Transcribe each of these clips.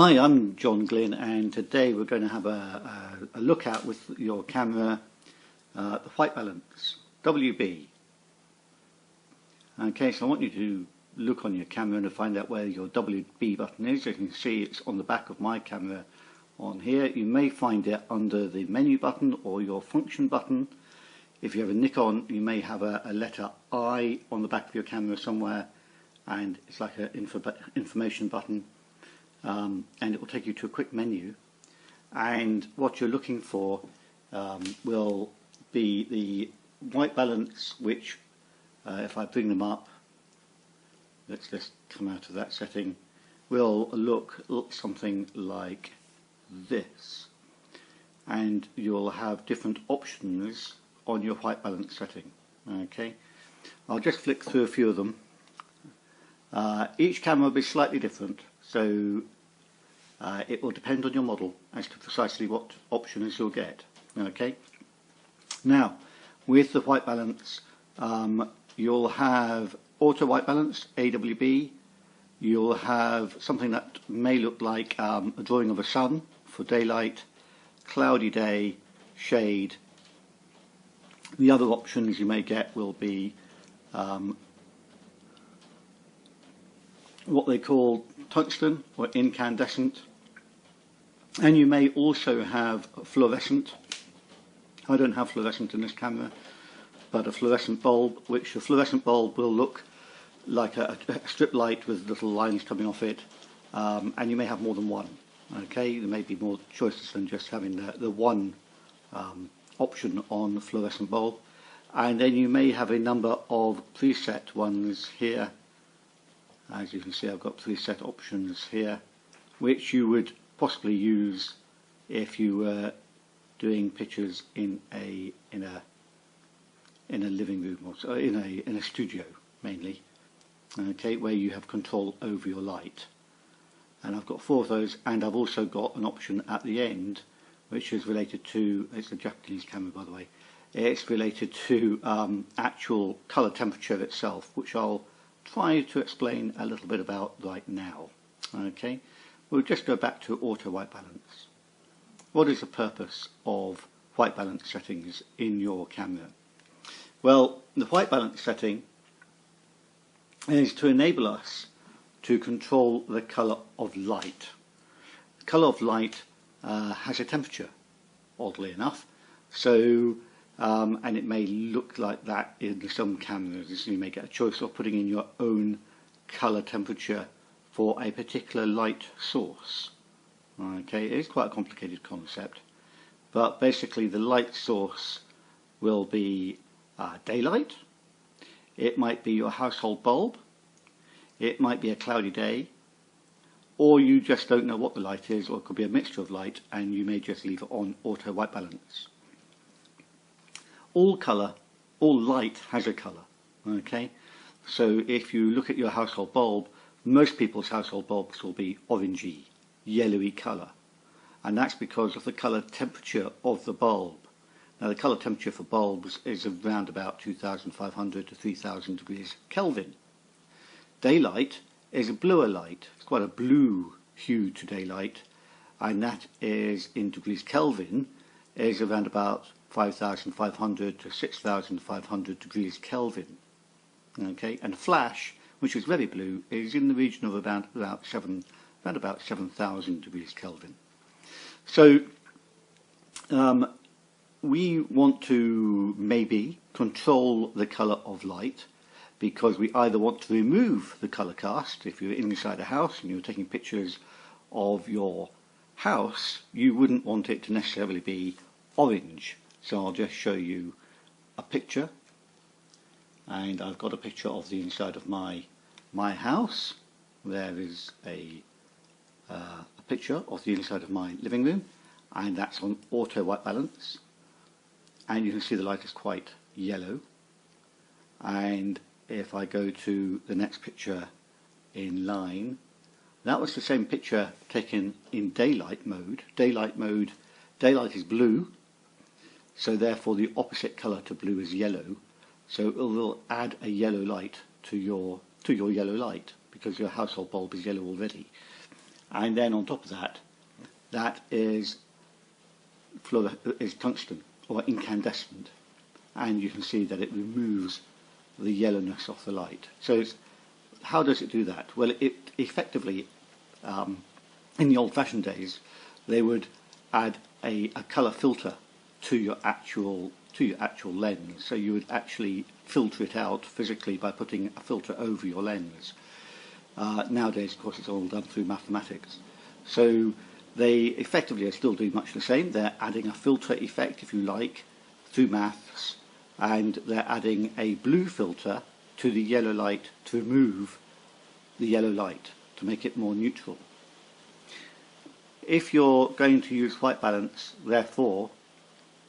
Hi, I'm John Glynn, and today we're going to have a look at with your camera the white balance, WB. Okay, so I want you to look on your camera and to find out where your WB button is. As you can see, it's on the back of my camera on here. You may find it under the menu button or your function button. If you have a Nikon, you may have a letter I on the back of your camera somewhere, and it's like an information button. And it will take you to a quick menu, and what you're looking for will be the white balance, which if I bring them up, let's just come out of that setting, will look something like this, and you'll have different options on your white balance setting. Okay, I'll just flick through a few of them. Each camera will be slightly different, so it will depend on your model as to precisely what options you'll get. Okay. Now, with the white balance, you'll have auto white balance, AWB. You'll have something that may look like a drawing of a sun for daylight, cloudy day, shade. The other options you may get will be what they call tungsten or incandescent, and you may also have fluorescent. I don't have fluorescent in this camera, but a fluorescent bulb, which a fluorescent bulb will look like a strip light with little lines coming off it, and you may have more than one. Okay, there may be more choices than just having the one option on the fluorescent bulb, and then you may have a number of preset ones here. As you can see, I've got preset options here, which you would possibly use if you were doing pictures in a living room, or so in a studio mainly. Okay, where you have control over your light. And I've got 4 of those, and I've also got an option at the end, which is related to, it's a Japanese camera by the way, it's related to actual colour temperature itself, which I'll try to explain a little bit about right now. Okay, we'll just go back to auto white balance. What is the purpose of white balance settings in your camera? Well, the white balance setting is to enable us to control the colour of light. The colour of light has a temperature, oddly enough, so and it may look like that in some cameras. So you may get a choice of putting in your own colour temperature for a particular light source. Okay, it is quite a complicated concept, but basically the light source will be daylight. It might be your household bulb. It might be a cloudy day, or you just don't know what the light is, or it could be a mixture of light, and you may just leave it on auto white balance. All colour, all light has a colour. Okay, so if you look at your household bulb, most people's household bulbs will be orangey, yellowy colour, and that's because of the colour temperature of the bulb. Now, the colour temperature for bulbs is around about 2,500 to 3,000 degrees Kelvin. Daylight is a bluer light. It's quite a blue hue to daylight, and that is in degrees Kelvin is around about 5,500 to 6,500 degrees Kelvin. Okay, and flash, which is very blue, is in the region of around about 7,000 degrees Kelvin. So we want to maybe control the colour of light, because we either want to remove the colour cast. If you're inside a house and you're taking pictures of your house, you wouldn't want it to necessarily be orange. So I'll just show you a picture, and I've got a picture of the inside of my house. There is a picture of the inside of my living room, and that's on auto white balance, and you can see the light is quite yellow. And if I go to the next picture in line, that was the same picture taken in daylight mode. Daylight is blue, so therefore the opposite colour to blue is yellow, so it will add a yellow light to your yellow light, because your household bulb is yellow already. And then on top of that, that is tungsten or incandescent, and you can see that it removes the yellowness of the light. So how does it do that? Well, it effectively, in the old-fashioned days, they would add a colour filter to your actual lens. So you would actually filter it out physically by putting a filter over your lens. Nowadays, of course, it's all done through mathematics. So they effectively are still doing much the same. They're adding a filter effect, if you like, through maths, and they're adding a blue filter to the yellow light to remove the yellow light, to make it more neutral. If you're going to use white balance, therefore,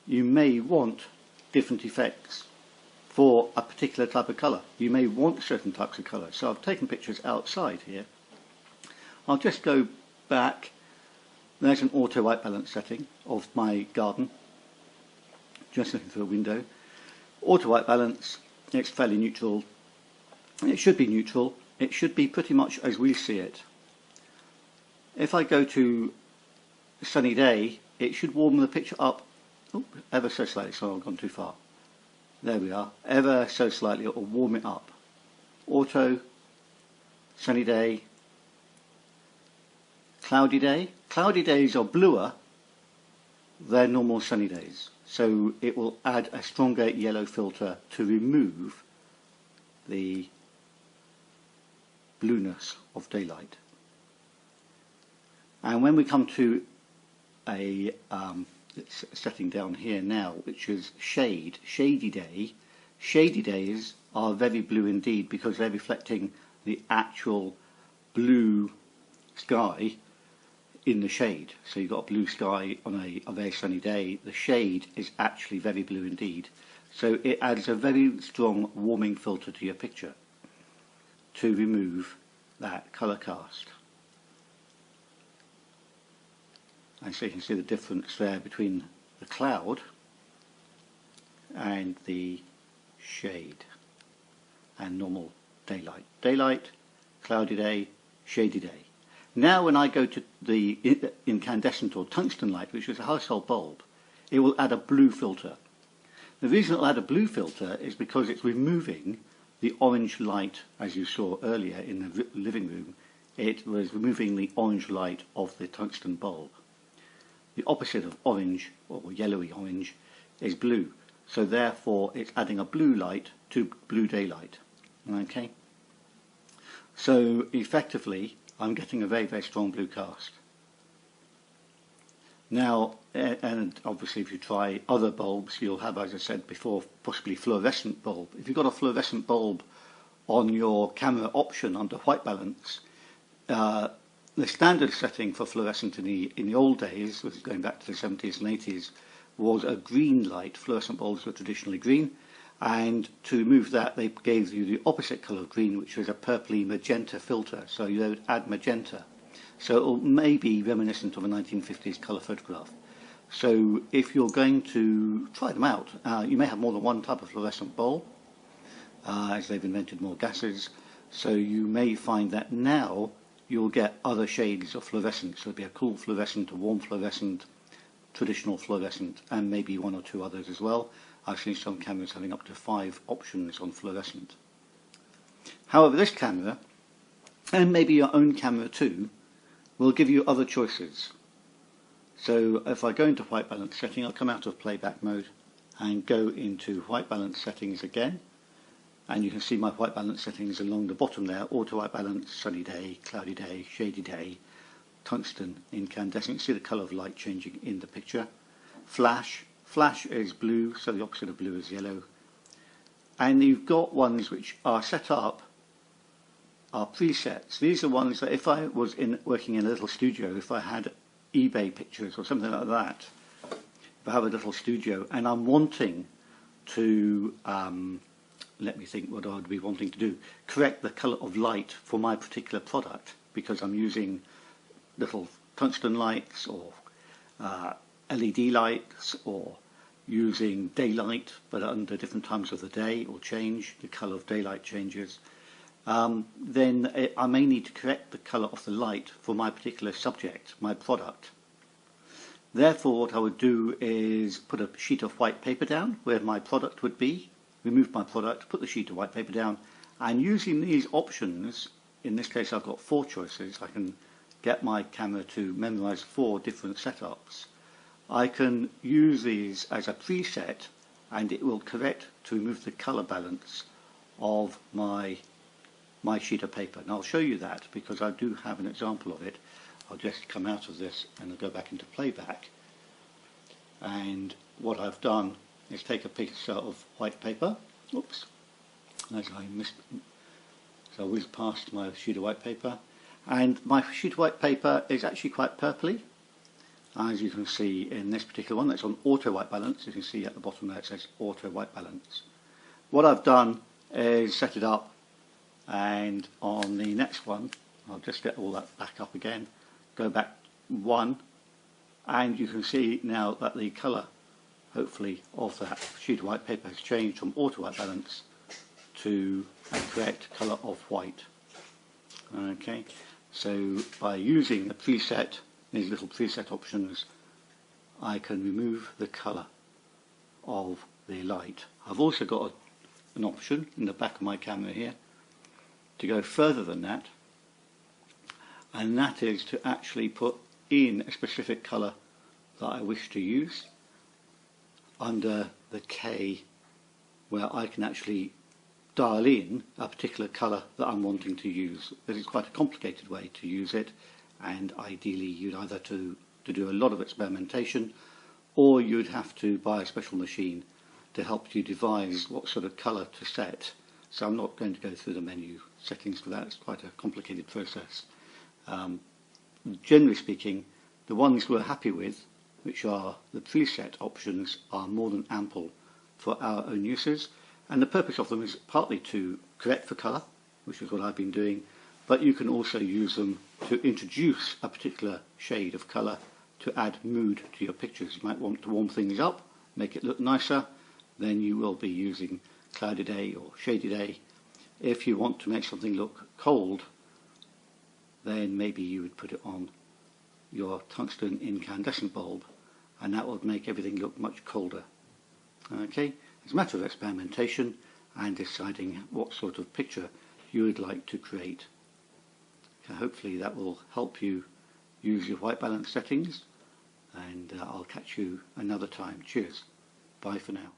you may want different effects for a particular type of colour. You may want certain types of colour. So I've taken pictures outside here. I'll just go back. There's an auto white balance setting of my garden. Just looking through a window. Auto white balance, it's fairly neutral. It should be neutral. It should be pretty much as we see it. If I go to a sunny day, it should warm the picture up ever so slightly. So I've gone too far. There we are. Ever so slightly, it will warm it up. Auto, sunny day, cloudy day. Cloudy days are bluer than normal sunny days. So it will add a stronger yellow filter to remove the blueness of daylight. And when we come to a setting down here now, which is shady day, shady days are very blue indeed because they're reflecting the actual blue sky in the shade. So you've got a blue sky on a very sunny day. The shade is actually very blue indeed. So it adds a very strong warming filter to your picture to remove that colour cast. And so you can see the difference there between the cloud and the shade and normal daylight. Daylight, cloudy day, shady day. Now when I go to the incandescent or tungsten light, which is a household bulb, it will add a blue filter. The reason it will add a blue filter is because it's removing the orange light, as you saw earlier in the living room. It was removing the orange light of the tungsten bulb. The opposite of orange, or yellowy orange, is blue. So therefore it's adding a blue light to blue daylight. Okay? So effectively I'm getting a very, very strong blue cast. Now, and obviously if you try other bulbs, you'll have, as I said before, possibly fluorescent bulb. If you've got a fluorescent bulb on your camera option under white balance, the standard setting for fluorescent in the old days, which is going back to the 70s and 80s, was a green light. Fluorescent bulbs were traditionally green, and to remove that they gave you the opposite colour of green, which was a purpley magenta filter. So you would add magenta. So it may be reminiscent of a 1950s colour photograph. So if you're going to try them out, you may have more than one type of fluorescent bulb, as they've invented more gases. So you may find that now you'll get other shades of fluorescence. So there'll be a cool fluorescent, a warm fluorescent, traditional fluorescent, and maybe one or two others as well. I've seen some cameras having up to 5 options on fluorescent. However, this camera, and maybe your own camera too, will give you other choices. So if I go into white balance setting, I'll come out of playback mode and go into white balance settings again. And you can see my white balance settings along the bottom there: auto white balance, sunny day, cloudy day, shady day, tungsten, incandescent. You see the colour of light changing in the picture. Flash is blue, so the opposite of blue is yellow. And you've got ones which are set up, are presets. These are ones that if I was working in a little studio, if I had eBay pictures or something like that, if I have a little studio and I'm wanting to let me think what I'd be wanting to do. Correct the colour of light for my particular product, because I'm using little tungsten lights or LED lights, or using daylight, but under different times of the day will change, the colour of daylight changes. then I may need to correct the colour of the light for my particular subject, my product. Therefore, what I would do is put a sheet of white paper down where my product would be, remove my product, put the sheet of white paper down, and using these options, in this case I've got 4 choices, I can get my camera to memorize 4 different setups. I can use these as a preset and it will correct to remove the color balance of my sheet of paper. And I'll show you that because I do have an example of it. I'll just come out of this and I'll go back into playback. And what I've done is take a piece of white paper. Oops, as I missed, so I whizzed past my sheet of white paper. And my sheet of white paper is actually quite purpley. As you can see in this particular one, that's on auto white balance. You can see at the bottom there it says auto white balance. What I've done is set it up, and on the next one I'll just get all that back up again, go back 1, and you can see now that the colour hopefully of that sheet of white paper has changed from auto white balance to a correct colour of white. Okay, so by using the preset, these little preset options, I can remove the colour of the light. I've also got an option in the back of my camera here to go further than that, and that is to actually put in a specific colour that I wish to use under the K, where I can actually dial in a particular colour that I'm wanting to use. This is quite a complicated way to use it, and ideally you'd either to do a lot of experimentation, or you'd have to buy a special machine to help you devise what sort of colour to set. So I'm not going to go through the menu settings for that, it's quite a complicated process. Generally speaking, the ones we're happy with, which are the preset options, are more than ample for our own uses, and the purpose of them is partly to correct for colour, which is what I've been doing, but you can also use them to introduce a particular shade of colour to add mood to your pictures. You might want to warm things up, make it look nicer, then you will be using cloudy day or shady day. If you want to make something look cold, then maybe you would put it on your tungsten incandescent bulb, and that would make everything look much colder. Okay, it's a matter of experimentation and deciding what sort of picture you would like to create. Okay, hopefully that will help you use your white balance settings, and I'll catch you another time. Cheers. Bye for now.